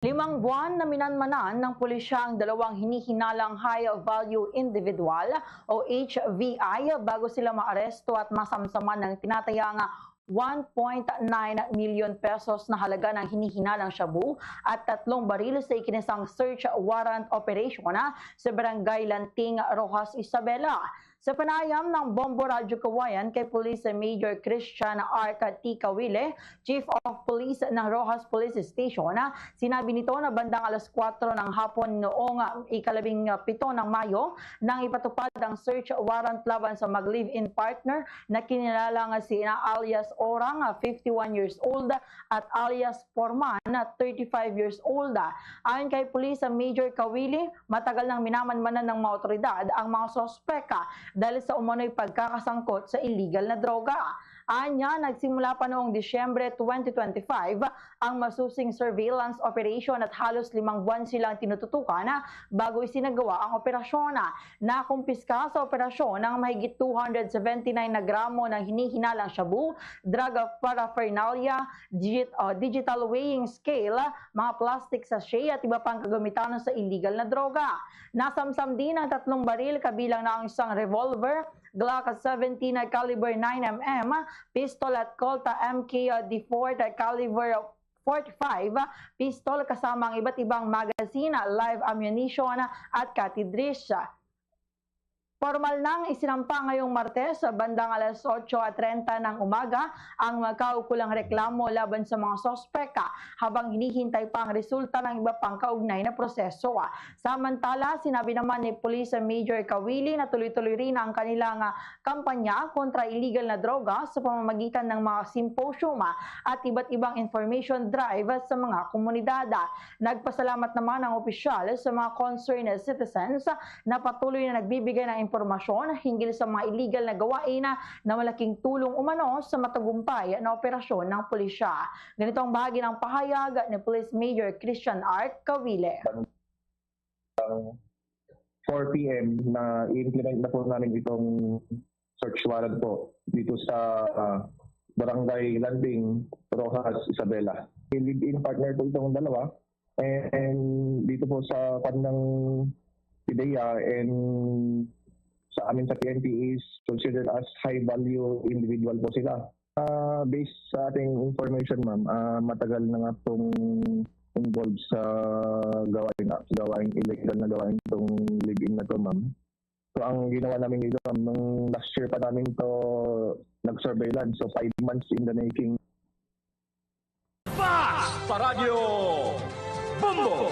5 buwan na minanmanan ng pulisya ang dalawang hinihinalang high-value individual o HVI bago sila maaresto at masamsaman ng tinatayang 1.9 million pesos na halaga ng hinihinalang shabu at 3 baril sa ikinisang search warrant operation sa Barangay Lanting, Roxas, Isabela. Sa panayam ng Bombo Radyo Kawayan kay Police Major Christian R. Kawile, Chief of Police ng Roxas Police Station, sinabi nito na bandang alas 4 ng hapon noong 17 ng Mayo nang ipatupad ang search warrant laban sa mag-live-in partner na kinilalang si alias Orang, 51 years old, at alias Forman, 35 years old. Ayon kay Police Major Kawile, matagal nang minamanmanan ng mga otoridad ang mga sospeka dahil sa umano'y pagkakasangkot sa illegal na droga. Anya, nagsimula pa noong Disyembre 2025 ang masusing surveillance operation at halos 5 buwan silang tinututukan bago isinagawa ang operasyon. Nakumpiska sa operasyon ng mahigit 279 na gramo ng hinihinalang shabu, drug paraphernalia, digital weighing scale, mga plastic sachet at iba pang kagamitan sa illegal na droga. Nasamsam din ang 3 baril kabilang na ang isang revolver, Glock 17 caliber 9mm, pistol at Colt MK-D4 caliber 45, pistol kasama ang iba't ibang magazine, live ammunition at cartridge. Formal nang isinampa ngayong Martes sa bandang alas 8:30 ng umaga ang magkaukulang reklamo laban sa mga sospeka habang hinihintay pa ang resulta ng iba pang kaugnay na proseso. Samantala, sinabi naman ni Police Major Kawili na tuloy-tuloy rin ang kanilang kampanya kontra illegal na droga sa pamamagitan ng mga symposium at iba't ibang information drive sa mga komunidad. Nagpasalamat naman ang opisyal sa mga concerned citizens na patuloy na nagbibigay ng impormasyon hinggil sa mga illegal na gawain na malaking tulong umano sa matagumpay na operasyon ng pulisya. Ganito ang bahagi ng pahayag ni Police Major Christian R. Kawile. 4 p.m. na i-implement na po namin itong search warrant po dito sa Barangay Lanting, Roxas, Isabela. Live-in partner po itong dalawa and dito po sa kanilang PIDEA and sa amin sa PNP is considered as high value individual po sila. Based sa ating information, ma'am, matagal na nga pong involved sa gawain illegal na gawain itong live-in na to, ma'am. So ang ginawa namin dito, ma'am, nung last year pa namin to nag-surveillance, so 5 months in the making. Fast sa radyo, Bombo!